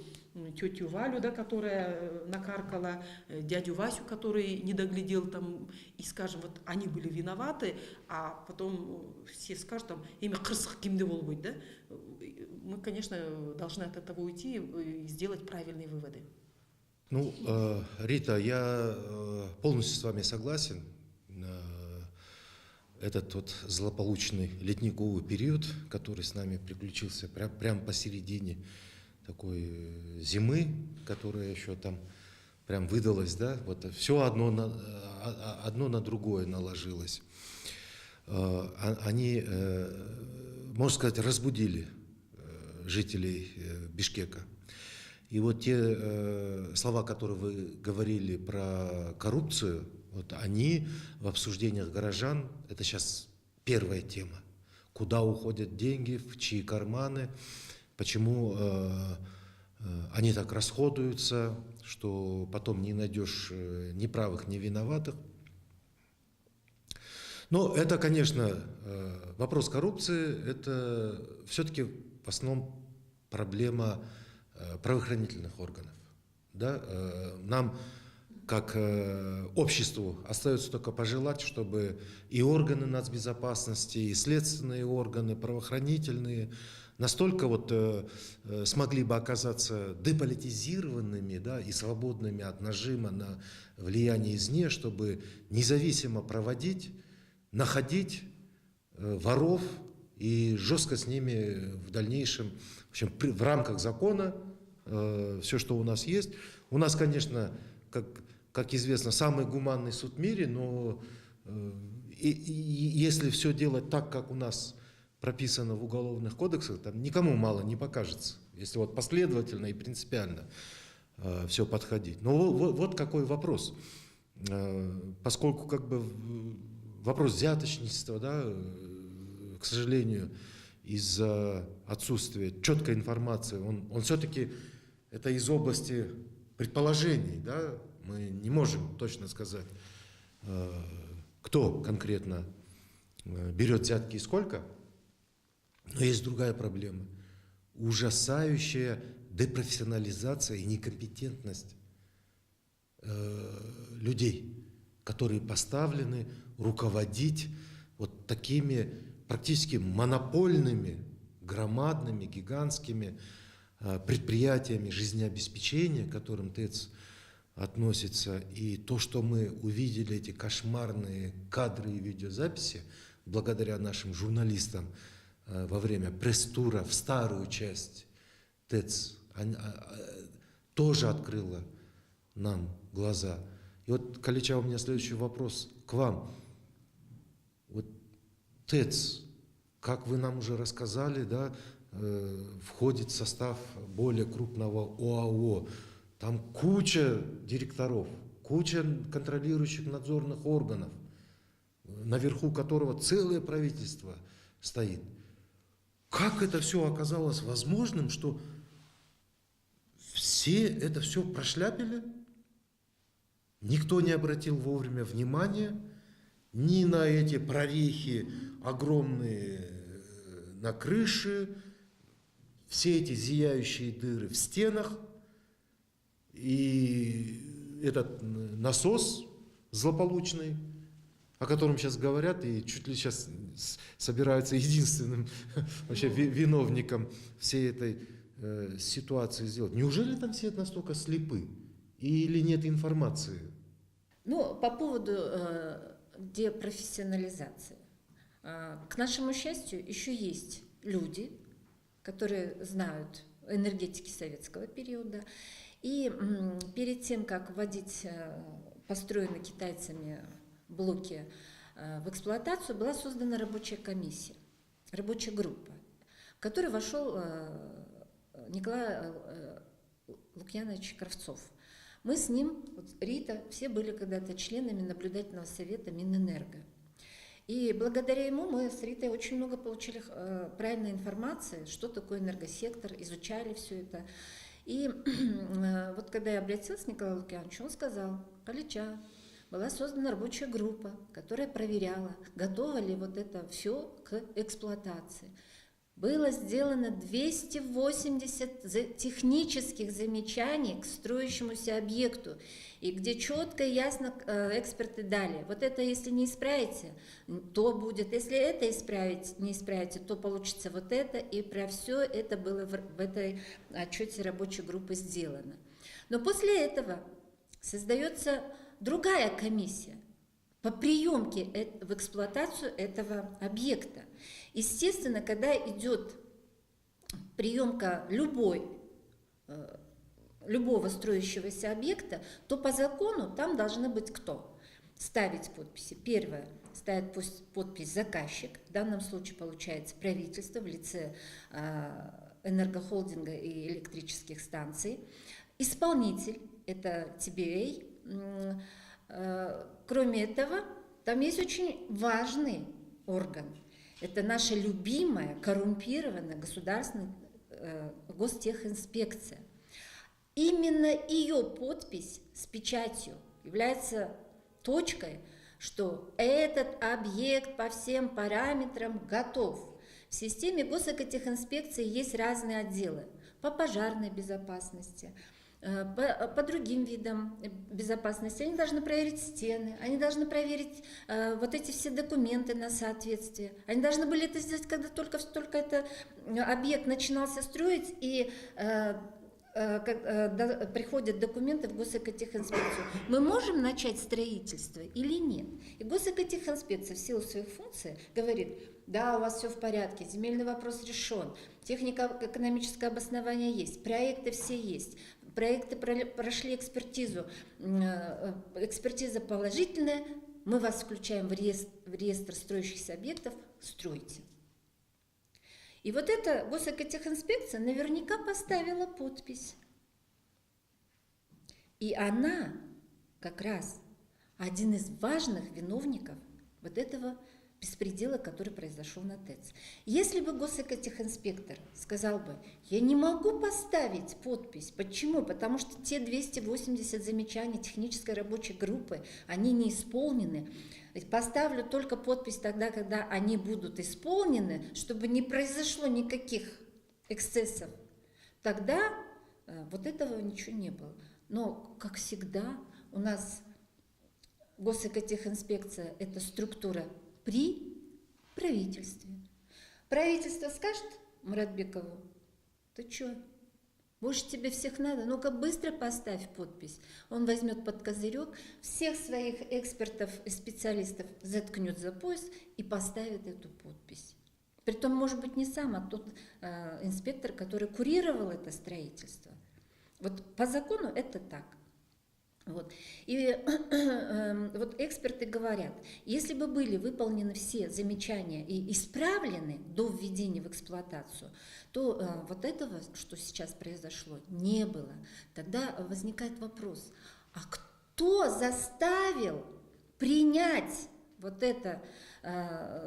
тетю Валю, да, которая накаркала, дядю Васю, который не доглядел там, и скажем, вот они были виноваты, а потом все скажут, там, имя Крысых кимде будет, да? Мы, конечно, должны от этого уйти и сделать правильные выводы.
Ну, Рита, я полностью с вами согласен. Этот вот злополучный ледниковый период, который с нами приключился прям посередине такой зимы, которая еще там прям выдалась, да, вот все одно на другое наложилось. Они, можно сказать, разбудили жителей Бишкека. И вот те слова, которые вы говорили про коррупцию, вот они в обсуждениях горожан, это сейчас первая тема. Куда уходят деньги, в чьи карманы, почему они так расходуются, что потом не найдешь ни правых, ни виноватых. Но это, конечно, вопрос коррупции, это все-таки в основном проблема правоохранительных органов. Да? Нам, как обществу, остается только пожелать, чтобы и органы нацбезопасности, и следственные органы, правоохранительные, настолько вот смогли бы оказаться деполитизированными, да, и свободными от нажима на влияние извне, чтобы независимо проводить, находить воров и жестко с ними в дальнейшем, в общем, в рамках закона, все, что у нас есть. У нас, конечно, как известно, самый гуманный суд в мире, но если все делать так, как у нас прописано в уголовных кодексах, там никому мало не покажется, если вот последовательно и принципиально все подходить. Но вот какой вопрос. Поскольку как бы вопрос взяточничества, да, к сожалению, из-за отсутствия четкой информации, он все-таки это из области предположений, да, мы не можем точно сказать, кто конкретно берет взятки и сколько. Но есть другая проблема. Ужасающая депрофессионализация и некомпетентность людей, которые поставлены руководить вот такими практически монопольными, громадными, гигантскими предприятиями жизнеобеспечения, к которым ТЭЦ относится. И то, что мы увидели, эти кошмарные кадры и видеозаписи, благодаря нашим журналистам во время пресс-тура в старую часть ТЭЦ, тоже открыло нам глаза. И вот, Калича, у меня следующий вопрос к вам. Вот ТЭЦ, как вы нам уже рассказали, да, входит в состав более крупного ОАО. Там куча директоров, куча контролирующих надзорных органов, наверху которого целое правительство стоит. Как это все оказалось возможным, что все это все прошляпили? Никто не обратил вовремя внимания ни на эти прорехи огромные на крыше, все эти зияющие дыры в стенах, и этот насос злополучный, о котором сейчас говорят, и чуть ли сейчас собираются единственным вообще виновником всей этой ситуации сделать. Неужели там все настолько слепы? Или нет информации
Ну, по поводу депрофессионализации. К нашему счастью, еще есть люди, которые знают энергетики советского периода. И перед тем, как вводить построенные китайцами блоки в эксплуатацию, была создана рабочая комиссия, рабочая группа, в которую вошел Николай Лукьянович Кравцов. Мы с ним, вот Рита, все были когда-то членами наблюдательного совета Минэнерго. И благодаря ему мы с Ритой очень много получили правильной информации, что такое энергосектор, изучали все это. И вот когда я обратилась к Николаю Лукьяновичу, он сказал: Галича, была создана рабочая группа, которая проверяла, готово ли вот это все к эксплуатации. Было сделано 280 технических замечаний к строящемуся объекту, и где четко и ясно эксперты дали: вот это если не исправите, то будет, если это исправить, не исправите, то получится вот это, и про все это было в этой отчете рабочей группы сделано. Но после этого создается другая комиссия по приемке в эксплуатацию этого объекта. Естественно, когда идет приемка любого строящегося объекта, то по закону там должны быть кто? Ставить подписи. Первое, ставит подпись заказчик, в данном случае получается правительство в лице энергохолдинга и электрических станций. Исполнитель, это TBA. Кроме этого, там есть очень важный орган. Это наша любимая, коррумпированная государственная гостехинспекция. Именно ее подпись с печатью является точкой, что этот объект по всем параметрам готов. В системе госэкотехинспекции есть разные отделы по пожарной безопасности, по другим видам безопасности. Они должны проверить стены, они должны проверить вот эти все документы на соответствие. Они должны были это сделать, когда только этот объект начинался строить, и приходят документы в госэкотехинспекцию. Мы можем начать строительство или нет? И госэкотехинспекция в силу своих функций говорит: да, у вас все в порядке, земельный вопрос решен, технико-экономическое обоснование есть, проекты все есть, проекты прошли экспертизу, экспертиза положительная, мы вас включаем в реестр строящихся объектов, стройте. И вот эта госэкотехинспекция наверняка поставила подпись. И она как раз один из важных виновников вот этого беспредела, который произошел на ТЭЦ. Если бы госэкотехинспектор сказал бы: я не могу поставить подпись. Почему? Потому что те 280 замечаний технической рабочей группы, они не исполнены. Поставлю только подпись тогда, когда они будут исполнены, чтобы не произошло никаких эксцессов. Тогда вот этого ничего не было. Но, как всегда, у нас госэкотехинспекция – это структура при правительстве. Правительство скажет Муратбекову: ты что, больше тебе всех надо? Ну-ка быстро поставь подпись. Он возьмет под козырек, всех своих экспертов и специалистов заткнет за пояс и поставит эту подпись. Притом, может быть, не сам, а тот инспектор, который курировал это строительство. Вот по закону это так. Вот. И вот эксперты говорят: если бы были выполнены все замечания и исправлены до введения в эксплуатацию, то вот этого, что сейчас произошло, не было. Тогда возникает вопрос: а кто заставил принять вот это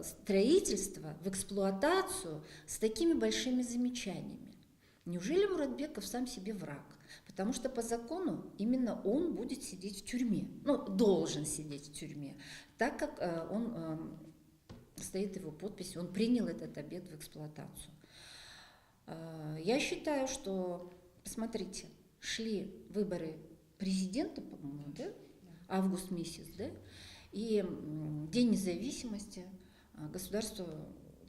строительство в эксплуатацию с такими большими замечаниями? Неужели Муратбеков сам себе враг? Потому что по закону именно он будет сидеть в тюрьме, ну, должен сидеть в тюрьме, так как стоит его подпись, он принял этот объект в эксплуатацию. Я считаю, что, посмотрите, шли выборы президента, по-моему, да? Август месяц, да? И День независимости, государству,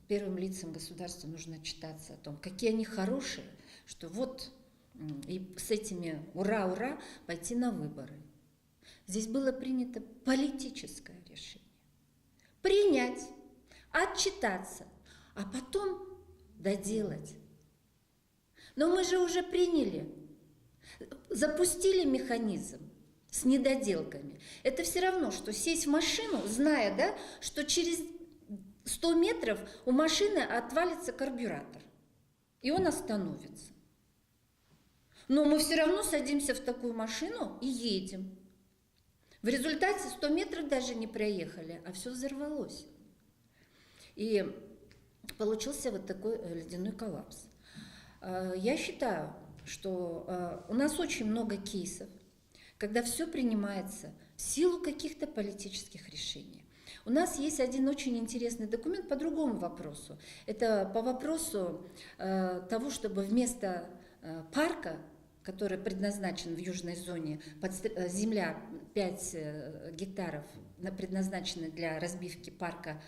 первым лицам государства нужно отчитаться о том, какие они хорошие, что вот и с этими ура-ура пойти на выборы. Здесь было принято политическое решение. Принять, отчитаться, а потом доделать. Но мы же уже приняли, запустили механизм с недоделками. Это все равно, что сесть в машину, зная, да, что через 100 метров у машины отвалится карбюратор, и он остановится. Но мы все равно садимся в такую машину и едем. В результате 100 метров даже не проехали, а все взорвалось. И получился вот такой ледяной коллапс. Я считаю, что у нас очень много кейсов, когда все принимается в силу каких-то политических решений. У нас есть один очень интересный документ по другому вопросу. Это по вопросу того, чтобы вместо парка, который предназначен в южной зоне, земля 5 гектаров, предназначена для разбивки парка,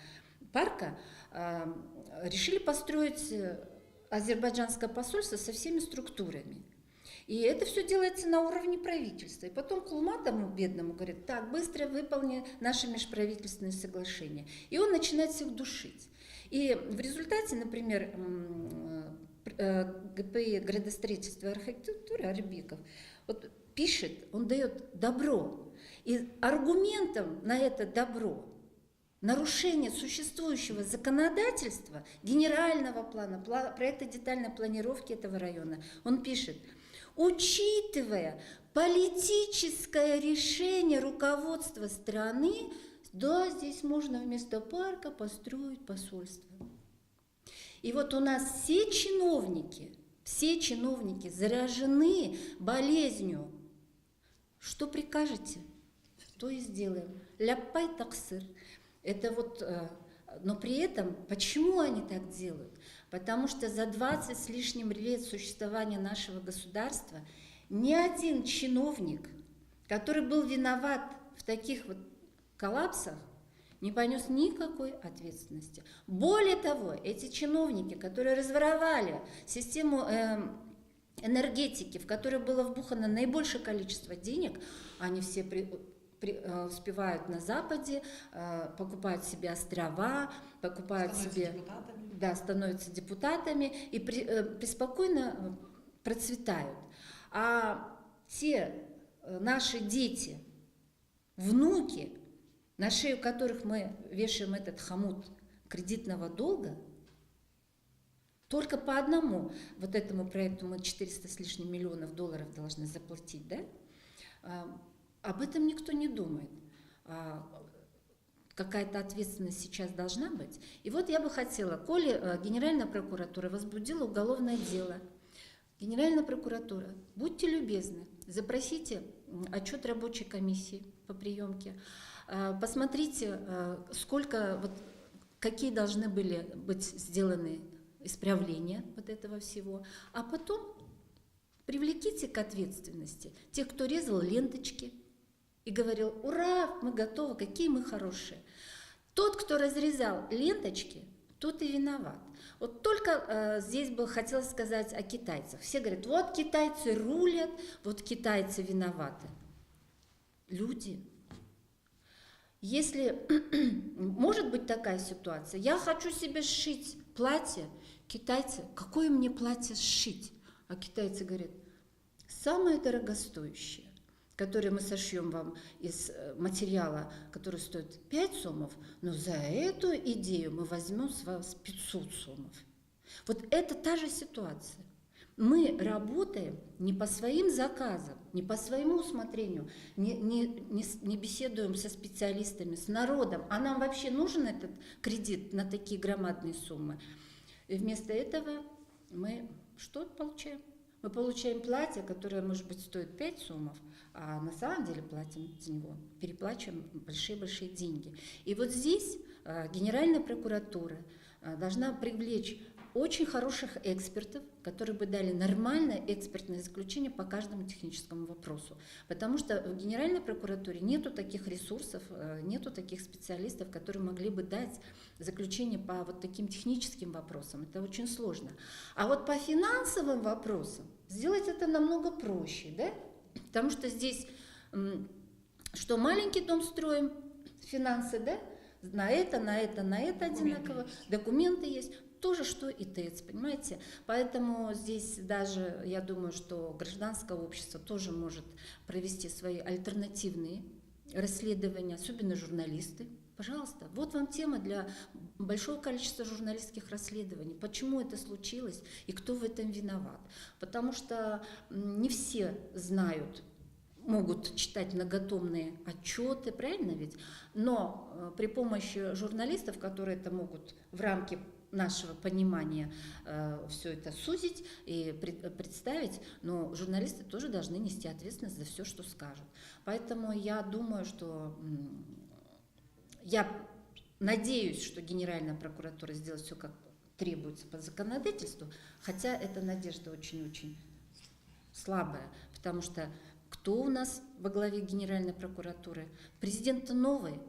решили построить азербайджанское посольство со всеми структурами. И это все делается на уровне правительства. И потом Кулматову, бедному, говорит: так, быстро выполни наши межправительственные соглашения. И он начинает всех душить. И в результате, например, ГПИ градостроительства и архитектуры Арбиков вот пишет, он дает добро. И аргументом на это добро нарушение существующего законодательства, генерального плана, проекта детальной планировки этого района, он пишет: учитывая политическое решение руководства страны, да, здесь можно вместо парка построить посольство. И вот у нас все чиновники заражены болезнью. Что прикажете, то и сделаем. Ляппай таксыр. Это вот, но при этом, почему они так делают? Потому что за 20 с лишним лет существования нашего государства ни один чиновник, который был виноват в таких вот коллапсах, не понес никакой ответственности. Более того, эти чиновники, которые разворовали систему энергетики, в которой было вбухано наибольшее количество денег, они все успевают на Западе, покупают себе острова, покупают себе... Да, становятся депутатами и преспокойно процветают. А те наши дети, внуки, на шею которых мы вешаем этот хомут кредитного долга, только по одному вот этому проекту мы 400 с лишним миллионов долларов должны заплатить, да? Об этом никто не думает. Какая-то ответственность сейчас должна быть. И вот я бы хотела, коли Генеральная прокуратура возбудила уголовное дело, Генеральная прокуратура, будьте любезны, запросите отчет рабочей комиссии по приемке, посмотрите, сколько, вот, какие должны были быть сделаны исправления вот этого всего, а потом привлеките к ответственности тех, кто резал ленточки и говорил: ура, мы готовы, какие мы хорошие. Тот, кто разрезал ленточки, тот и виноват. Вот только здесь бы хотелось сказать о китайцах. Все говорят: вот китайцы рулят, вот китайцы виноваты. Люди, если может быть такая ситуация, я хочу себе сшить платье, китайцы: какое мне платье сшить? А китайцы говорят: самое дорогостоящее, которое мы сошьем вам из материала, который стоит 5 сомов, но за эту идею мы возьмем с вас 500 сомов. Вот это та же ситуация. Мы работаем не по своим заказам, не по своему усмотрению, не беседуем со специалистами, с народом. А нам вообще нужен этот кредит на такие громадные суммы? И вместо этого мы что получаем? Мы получаем платье, которое, может быть, стоит 5 сомов, а на самом деле платим за него, переплачиваем большие-большие деньги. И вот здесь Генеральная прокуратура должна привлечь очень хороших экспертов, которые бы дали нормальное экспертное заключение по каждому техническому вопросу. Потому что в Генеральной прокуратуре нету таких ресурсов, нету таких специалистов, которые могли бы дать заключение по вот таким техническим вопросам. Это очень сложно. А вот по финансовым вопросам сделать это намного проще, да? Потому что здесь что маленький дом строим, финансы, да, на это одинаково, документы есть. То же, что и ТЭЦ, понимаете? Поэтому здесь даже, я думаю, что гражданское общество тоже может провести свои альтернативные расследования, особенно журналисты. Пожалуйста, вот вам тема для большого количества журналистских расследований. Почему это случилось и кто в этом виноват? Потому что не все знают, могут читать многотомные отчеты, правильно ведь? Но при помощи журналистов, которые это могут в рамки нашего понимания все это сузить и представить, но журналисты тоже должны нести ответственность за все, что скажут. Поэтому я думаю, что я надеюсь, что Генеральная прокуратура сделает все, как требуется по законодательству, хотя эта надежда очень-очень слабая, потому что кто у нас во главе Генеральной прокуратуры? Президент новый,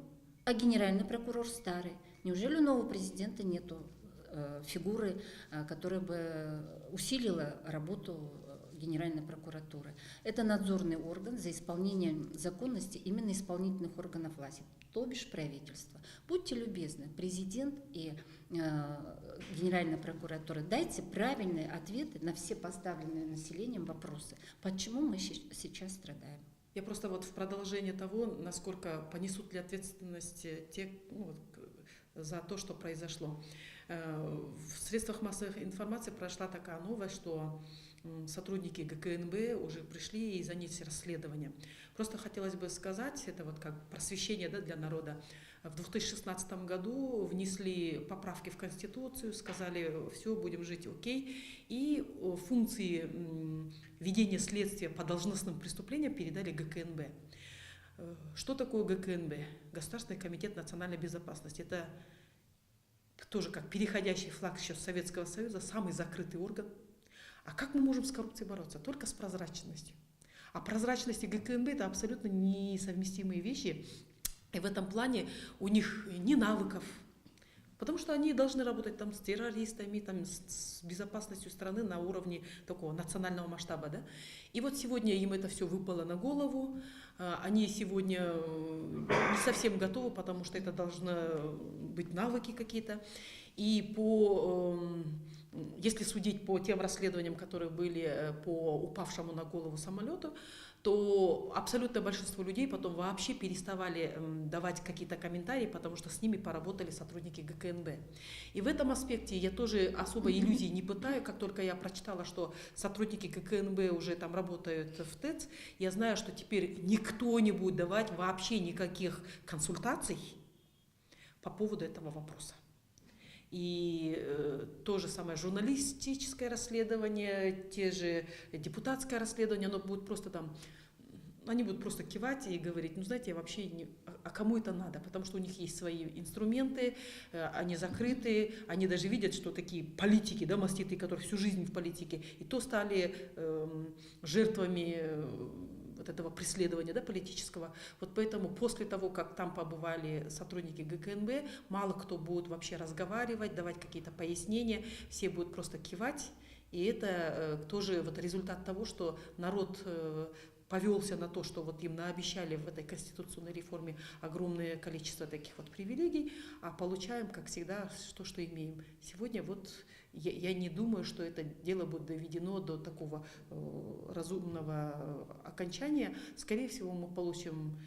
а генеральный прокурор старый. Неужели у нового президента нету фигуры, которая бы усилила работу Генеральной прокуратуры? Это надзорный орган за исполнением законности именно исполнительных органов власти, то бишь правительства. Будьте любезны, президент и Генеральная прокуратура, дайте правильные ответы на все поставленные населением вопросы. Почему мы сейчас страдаем?
Я просто вот в продолжение того, насколько понесут ли ответственность те, за то, что произошло. В средствах массовой информации прошла такая новость, что сотрудники ГКНБ уже пришли и занялись расследованием. Просто хотелось бы сказать, это вот как просвещение, да, для народа. В 2016 году внесли поправки в Конституцию, сказали, все, будем жить окей, и функции ведения следствия по должностным преступлениям передали ГКНБ. Что такое ГКНБ? Государственный комитет национальной безопасности. Это тоже как переходящий флаг еще Советского Союза, самый закрытый орган. А как мы можем с коррупцией бороться? Только с прозрачностью. А прозрачность и ГКНБ – это абсолютно несовместимые вещи. И в этом плане у них ни навыков, потому что они должны работать там с террористами, там, с безопасностью страны на уровне такого национального масштаба. Да? И вот сегодня им это все выпало на голову. Они сегодня не совсем готовы, потому что это должны быть навыки какие-то. И если судить по тем расследованиям, которые были по упавшему на голову самолету, то абсолютное большинство людей потом вообще переставали давать какие-то комментарии, потому что с ними поработали сотрудники ГКНБ. И в этом аспекте я тоже особо иллюзий не пытаю. Как только я прочитала, что сотрудники ГКНБ уже там работают в ТЭЦ, я знаю, что теперь никто не будет давать вообще никаких консультаций по поводу этого вопроса. И то же самое журналистическое расследование, те же депутатское расследование, оно будет просто там, они будут просто кивать и говорить, ну знаете, я вообще не, а кому это надо, потому что у них есть свои инструменты, они закрыты, они даже видят, что такие политики, да, маститые, которые всю жизнь в политике, и то стали жертвами вот этого преследования, да, политического. Вот поэтому после того, как там побывали сотрудники ГКНБ, мало кто будет вообще разговаривать, давать какие-то пояснения, все будут просто кивать. И это тоже вот результат того, что народ повелся на то, что вот им наобещали в этой конституционной реформе огромное количество таких вот привилегий, а получаем, как всегда, то, что имеем. Сегодня вот я не думаю, что это дело будет доведено до такого разумного окончания. Скорее всего, мы получим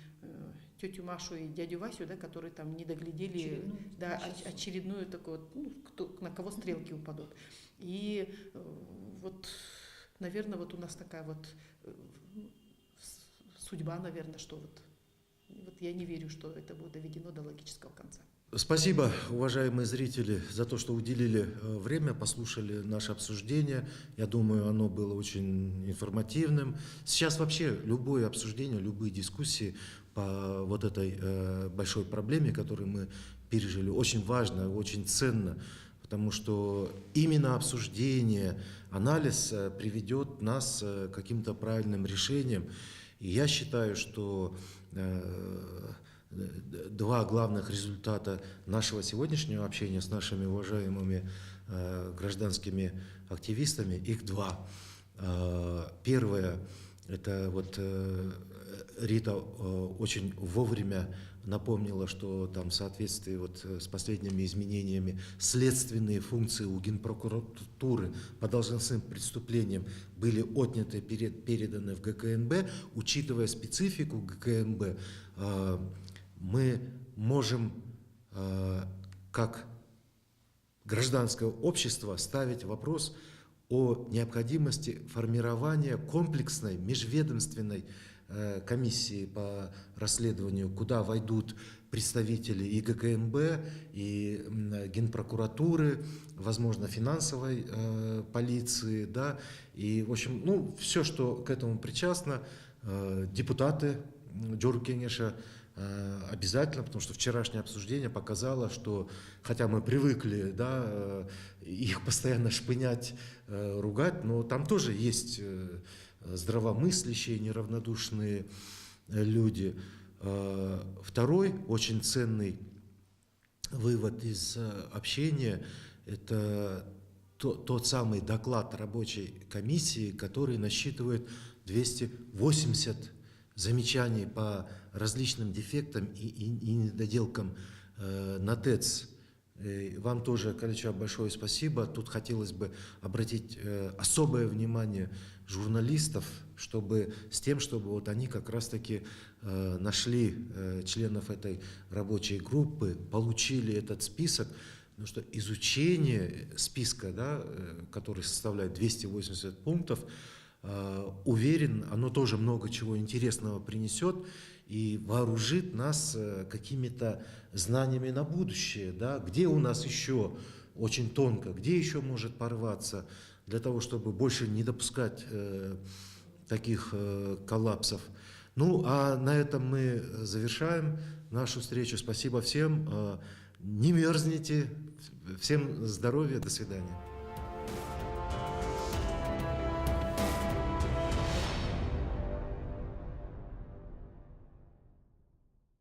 тетю Машу и дядю Васю, да, которые там не доглядели очередную такую, на кого стрелки упадут. И вот, наверное, вот у нас такая вот судьба, наверное, что вот я не верю, что это будет доведено до логического конца.
Спасибо, уважаемые зрители, за то, что уделили время, послушали наше обсуждение. Я думаю, оно было очень информативным. Сейчас вообще любое обсуждение, любые дискуссии по вот этой большой проблеме, которую мы пережили, очень важно, очень ценно, потому что именно обсуждение, анализ приведет нас к каким-то правильным решениям. И я считаю, что два главных результата нашего сегодняшнего общения с нашими уважаемыми гражданскими активистами, их два. Первое – это вот Рита очень вовремя напомнила, что там в соответствии вот с последними изменениями следственные функции у Генпрокуратуры по должностным преступлениям были отняты, переданы в ГКНБ. Учитывая специфику ГКНБ, мы можем как гражданское общество ставить вопрос о необходимости формирования комплексной межведомственной комиссии по расследованию, куда войдут представители и ГКНБ, и Генпрокуратуры, возможно, финансовой полиции, да, и, в общем, ну, все, что к этому причастно, депутаты Джоркенеша обязательно, потому что вчерашнее обсуждение показало, что, хотя мы привыкли, да, их постоянно шпынять, ругать, но там тоже есть здравомыслящие, неравнодушные люди. Второй очень ценный вывод из общения – это тот самый доклад рабочей комиссии, который насчитывает 280 замечаний по различным дефектам и недоделкам на ТЭЦ. Вам тоже, Калича, большое спасибо. Тут хотелось бы обратить особое внимание журналистов, чтобы вот они как раз-таки нашли членов этой рабочей группы, получили этот список, потому что изучение списка, да, который составляет 280 пунктов, уверен, оно тоже много чего интересного принесет и вооружит нас какими-то знаниями на будущее, да, где у нас еще очень тонко, где еще может порваться, для того, чтобы больше не допускать таких коллапсов. Ну, а на этом мы завершаем нашу встречу. Спасибо всем. Не мерзните. Всем здоровья. До свидания.